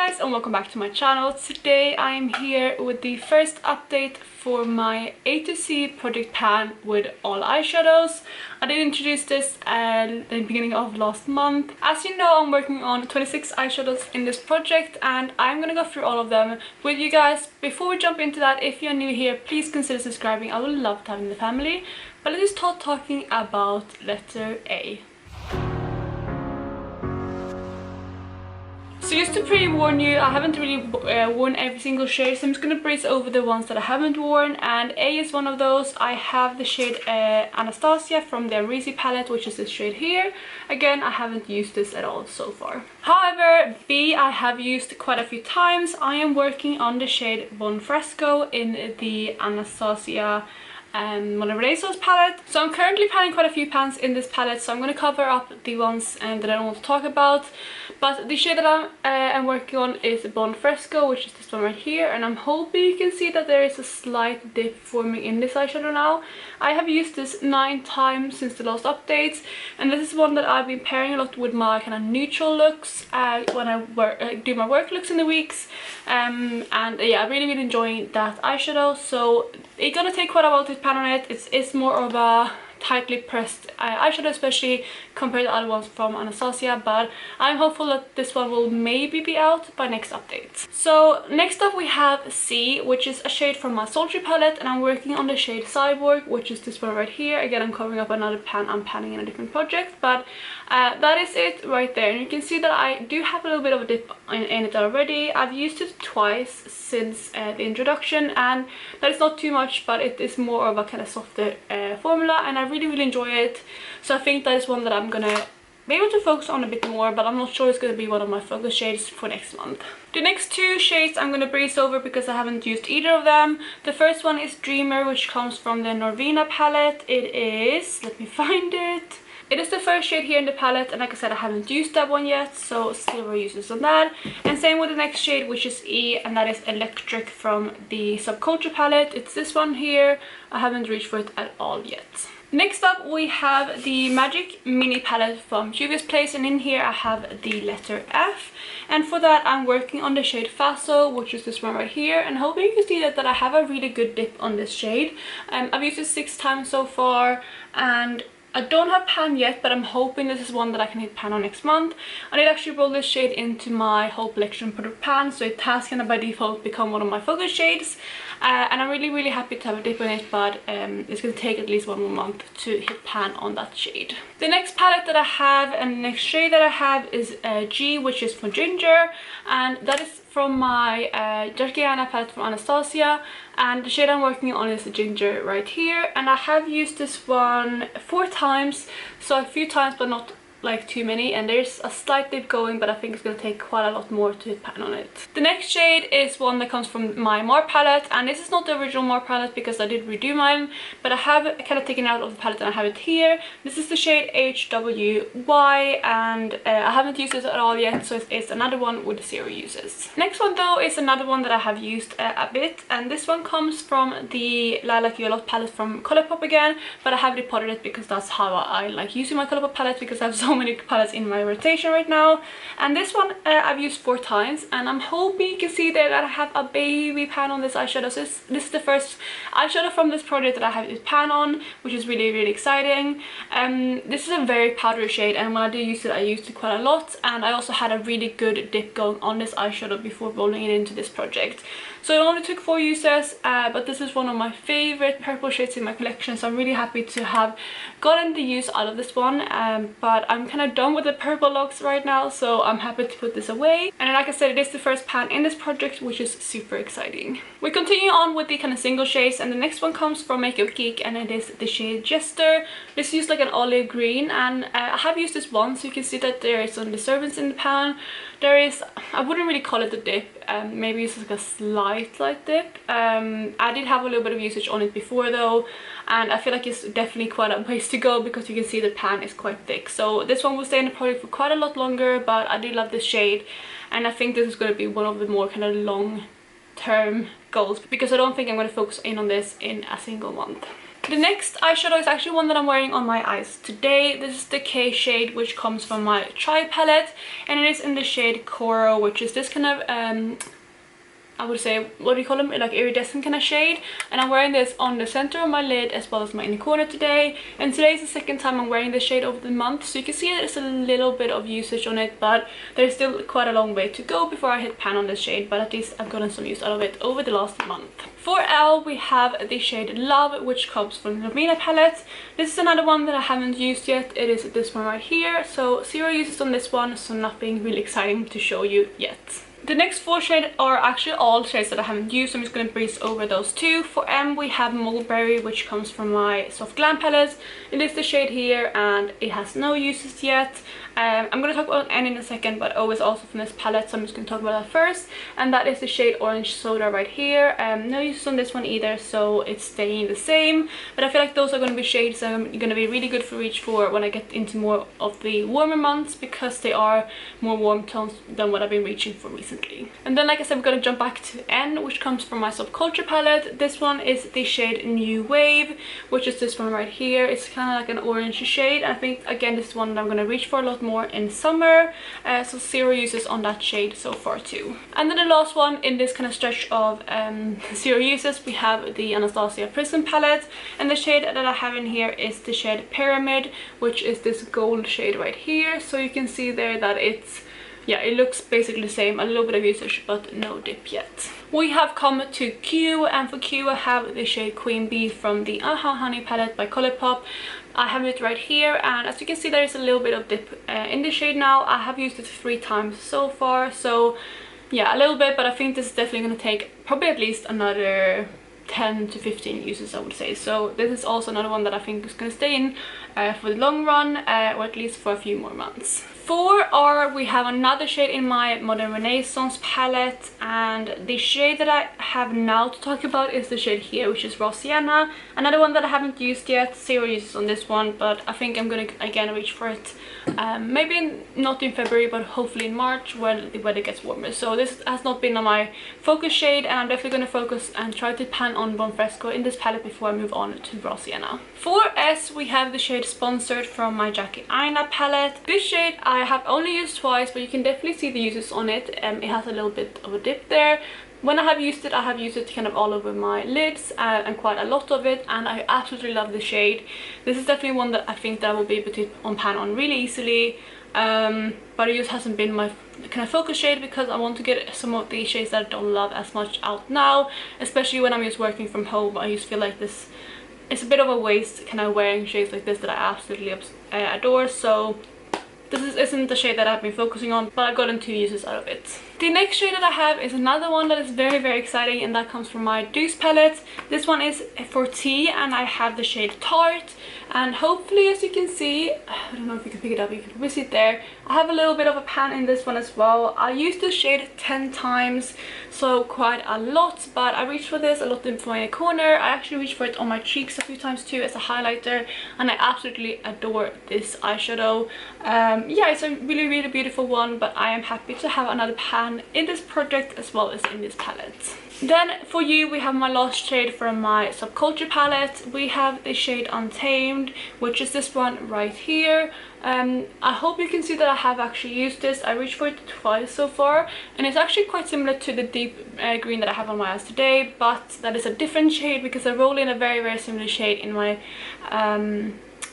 guys, and welcome back to my channel. Today I'm here with the first update for my A to C project pan with all eyeshadows. I did introduce this at the beginning of last month. As you know, I'm working on 26 eyeshadows in this project and I'm gonna go through all of them with you guys. Before we jump into that, if you're new here, please consider subscribing. I would love to have you in the family. But let's start talking about letter A. So just to pre-warn you, I haven't really worn every single shade, so I'm just going to breeze over the ones that I haven't worn, and A is one of those. I have the shade Anastasia from the Amrezy palette, which is this shade here. Again, I haven't used this at all so far. However, B I have used quite a few times. I am working on the shade Bon Fresco in the Anastasia Monoresos palette. So I'm currently panning quite a few pans in this palette, so I'm going to cover up the ones that I don't want to talk about. But the shade that I'm working on is Bon Fresco, which is this one right here, and I'm hoping you can see that there is a slight dip forming in this eyeshadow now. I have used this 9 times since the last updates, and this is one that I've been pairing a lot with my kind of neutral looks when I do my work looks in the weeks. And yeah, I'm really enjoying that eyeshadow. So it's gonna take quite a while to pan on it. It's more of a tightly pressed eyeshadow, especially compared to other ones from Anastasia, but I'm hopeful that this one will maybe be out by next update. So next up we have C, which is a shade from my Sultry palette, and I'm working on the shade Cyborg, which is this one right here. Again, I'm covering up another pan I'm panning in a different project, but that is it right there. And you can see that I do have a little bit of a dip in it already. I've used it twice since the introduction, and that is not too much, but it is more of a kind of softer formula, and I really enjoy it. So I think that is one that I'm gonna be able to focus on a bit more, but I'm not sure it's gonna be one of my focus shades for next month. The next 2 shades I'm gonna breeze over because I haven't used either of them. The first one is Dreamer, which comes from the Norvina palette. It is, let me find it. It is the first shade here in the palette, and like I said, I haven't used that one yet, so silver uses on that. And same with the next shade, which is E, and that is Electric from the Subculture palette. It's this one here. I haven't reached for it at all yet. Next up we have the Magic Mini palette from Juvia's Place, and in here I have the letter F, and for that I'm working on the shade Faso, which is this one right here, and hoping you can see that I have a really good dip on this shade. I've used it 6 times so far, and I don't have pan yet, but I'm hoping this is one that I can hit pan on next month. I did actually roll this shade into my whole collection product pan, so it has kind of by default become one of my focus shades. And I'm really happy to have a dip in it, but it's going to take at least 1 more month to hit pan on that shade. The next palette that I have and the next shade that I have is G, which is for Ginger, and that is from my Giorgiana palette from Anastasia, and the shade I'm working on is the Ginger right here, and I have used this one 4 times, so a few times but not like too many, and there's a slight dip going, but I think it's going to take quite a lot more to hit pan on it. The next shade is one that comes from my Mar palette, and this is not the original Mar palette because I did redo mine, but I have kind of taken it out of the palette and I have it here. This is the shade HWY, and I haven't used it at all yet, so it's another one with 0 uses. Next one though is another one that I have used a bit, and this one comes from the Lilac Violet palette from Colourpop again, but I have repotted it because that's how I like using my Colourpop palette, because I have so many palettes in my rotation right now. And this one I've used 4 times, and I'm hoping you can see there that I have a baby pan on this eyeshadow. So this is the first eyeshadow from this project that I have this pan on, which is really exciting. This is a very powdery shade, and when I do use it, I used it quite a lot, and I also had a really good dip going on this eyeshadow before rolling it into this project. So it only took 4 uses, but this is one of my favorite purple shades in my collection, so I'm really happy to have gotten the use out of this one. But I'm kind of done with the purple looks right now, so I'm happy to put this away. And like I said, it is the first pan in this project, which is super exciting. We continue on with the kind of single shades, and the next one comes from Makeup Geek, and it is the shade Jester. This is like an olive green, and I have used this once, so you can see that there is some disturbance in the pan. There is, I wouldn't really call it a dip, maybe it's like a slight dip. I did have a little bit of usage on it before though, and I feel like it's definitely quite a ways to go because you can see the pan is quite thick. So this one will stay in the product for quite a lot longer, but I do love this shade, and I think this is going to be one of the more kind of long term goals, because I don't think I'm going to focus in on this in a single month. The next eyeshadow is actually one that I'm wearing on my eyes today. This is the K shade, which comes from my Try palette, and it is in the shade Coral, which is this kind of I would say, what do you call them, like iridescent kind of shade. And I'm wearing this on the center of my lid as well as my inner corner today. And today is the second time I'm wearing this shade over the month, so you can see there's a little bit of usage on it, but there's still quite a long way to go before I hit pan on this shade, but at least I've gotten some use out of it over the last month. For L, we have the shade Love, which comes from the Lovelies palette. This is another one that I haven't used yet. It is this one right here, so 0 uses on this one, so nothing really exciting to show you yet. The next 4 shades are actually all shades that I haven't used, so I'm just going to breeze over those 2. For M, we have Mulberry, which comes from my Soft Glam palette. It is the shade here, and it has no uses yet. I'm going to talk about N in a second, but O is also from this palette, so I'm just going to talk about that first. And that is the shade Orange Soda right here. No uses on this one either, so it's staying the same. But I feel like those are going to be shades that are going to be really good for reach for when I get into more of the warmer months, because they are more warm tones than what I've been reaching for recently. And then, like I said, we're going to jump back to N, which comes from my Subculture palette. This one is the shade New Wave, which is this one right here. It's kind of like an orange shade. I think, again, this is one that I'm going to reach for a lot more in summer, so 0 uses on that shade so far too. And then the last one in this kind of stretch of 0 uses, we have the Anastasia Prism palette, and the shade that I have in here is the shade Pyramid, which is this gold shade right here. So you can see there that it's, yeah, it looks basically the same, a little bit of usage but no dip yet. We have come to Q, and for Q I have the shade Queen Bee from the Aha Honey palette by Colourpop. I have it right here, and as you can see there is a little bit of dip in the shade now. I have used it 3 times so far, so yeah, a little bit, but I think this is definitely going to take probably at least another 10 to 15 uses, I would say. So this is also another one that I think is going to stay in for the long run, or at least for a few more months. For R, we have another shade in my Modern Renaissance palette, and the shade that I have now to talk about is the shade here, which is Raw Sienna. Another one that I haven't used yet, 0 uses on this one, but I think I'm gonna again reach for it maybe not in February, but hopefully in March when the weather gets warmer. So this has not been on my focus shade, and I'm definitely going to focus and try to pan on Bon Fresco in this palette before I move on to Raw Sienna. For S, we have the shade Sponsored from my Jackie Aina palette. This shade I have only used twice, but you can definitely see the uses on it. It has a little bit of a dip there. When I have used it kind of all over my lids, and quite a lot of it, and I absolutely love the shade. This is definitely one that I think that I will be able to pan on really easily, but it just hasn't been my kind of focus shade because I want to get some of the shades that I don't love as much out now, especially when I'm just working from home. I just feel like this it's a bit of a waste kind of wearing shades like this that I absolutely adore. So this isn't the shade that I've been focusing on, but I've gotten 2 uses out of it. The next shade that I have is another one that is very, very exciting, and that comes from my Deuce palette. This one is for T, and I have the shade Tart. And hopefully, as you can see, I don't know if you can pick it up, you can probably see it there. I have a little bit of a pan in this one as well. I used this shade 10 times, so quite a lot, but I reached for this a lot in my corner. I actually reached for it on my cheeks a few times too as a highlighter, and I absolutely adore this eyeshadow. Yeah, it's a really, really beautiful one, but I am happy to have another pan in this project as well as in this palette. Then for you, we have my last shade from my Subculture palette. We have the shade Untamed, which is this one right here. I hope you can see that I have actually used this. I reached for it twice so far, and it's actually quite similar to the deep green that I have on my eyes today, but that is a different shade because I roll in a very, very similar shade in my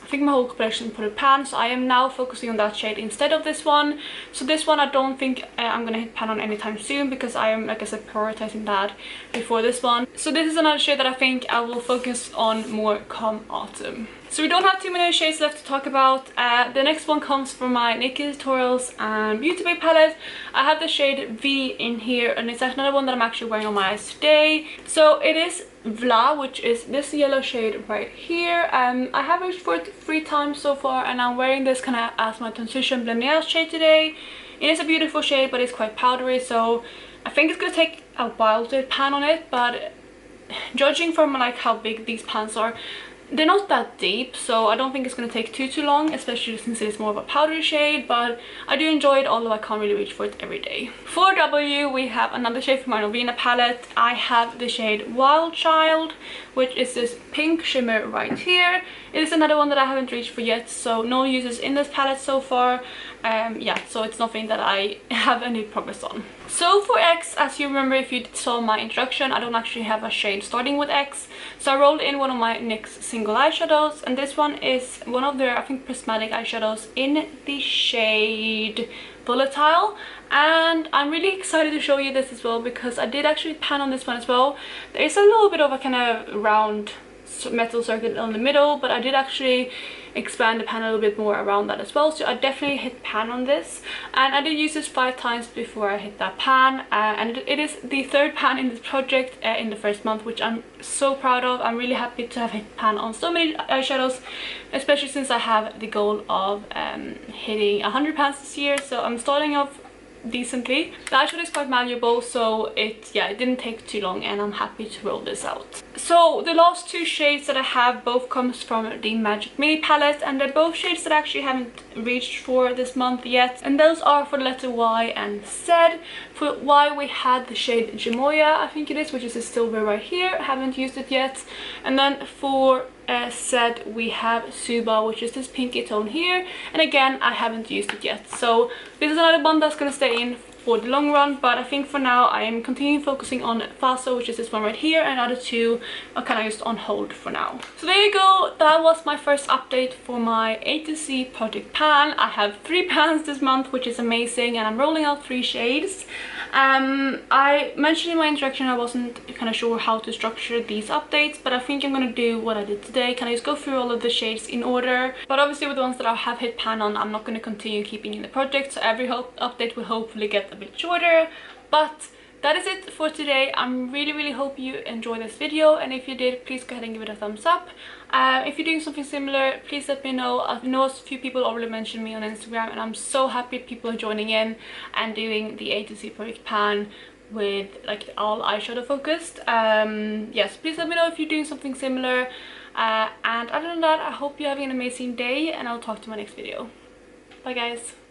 I think my whole collection put a pan, so I am now focusing on that shade instead of this one. So this one I don't think I'm gonna hit pan on anytime soon because I am, like I said, prioritizing that before this one. So this is another shade that I think I will focus on more come autumn. So we don't have too many shades left to talk about. The next one comes from my Naked Tutorials and Beauty Bay palette. I have the shade V in here, and it's another one that I'm actually wearing on my eyes today. So it is Vla, which is this yellow shade right here. I have reached for it 3 times so far, and I'm wearing this kind of as my transition blending shade today. It is a beautiful shade, but it's quite powdery, so I think it's gonna take a while to pan on it, but judging from like how big these pans are, they're not that deep, so I don't think it's going to take too long, especially since it is more of a powdery shade, but I do enjoy it, although I can't really reach for it every day. For W, we have another shade from my Novena palette. I have the shade Wild Child, which is this pink shimmer right here. It is another one that I haven't reached for yet, so no uses in this palette so far. Yeah, so it's nothing that I have any progress on. So for X, as you remember if you saw my introduction, I don't actually have a shade starting with X, so I rolled in one of my NYX single eyeshadows, and this one is one of their, I think, prismatic eyeshadows in the shade Volatile, and I'm really excited to show you this as well because I did actually pan on this one as well. There is a little bit of a kind of round metal circle on the middle, but I did actually expand the pan a little bit more around that as well, so I definitely hit pan on this, and I did use this 5 times before I hit that pan, and it is the 3rd pan in this project in the first month, which I'm so proud of. I'm really happy to have hit pan on so many eyeshadows, especially since I have the goal of hitting 100 pans this year, so I'm starting off decently. The eyeshadow is quite malleable, so it didn't take too long, and I'm happy to roll this out. So the last 2 shades that I have both comes from the Magic Mini palette, and they're both shades that I actually haven't reached for this month yet, and those are for the letter Y and Z. For Y we had the shade Gemoya, I think it is, which is a silver right here. I haven't used it yet. And then for Z we have Suba, which is this pinky tone here, and again I haven't used it yet, so this is another one that's gonna stay in for the long run, but I think for now I am continuing focusing on Faso, which is this one right here, and other 2 are kind of just on hold for now. So there you go, that was my first update for my A to C project pan. I have 3 pans this month, which is amazing, and I'm rolling out 3 shades. I mentioned in my introduction I wasn't kind of sure how to structure these updates, but I think I'm gonna do what I did today, kind of just go through all of the shades in order, but obviously with the ones that I have hit pan on, I'm not going to continue keeping in the project, so every update will hopefully get a bit shorter. But that is it for today. I really hope you enjoyed this video, and if you did, please go ahead and give it a thumbs up. If you're doing something similar, please let me know. I know a few people already mentioned me on Instagram, and I'm so happy people are joining in and doing the A to C project pan with like all eyeshadow focused. Yes, please let me know if you're doing something similar, and other than that, I hope you're having an amazing day, and I'll talk to you in my next video. Bye guys.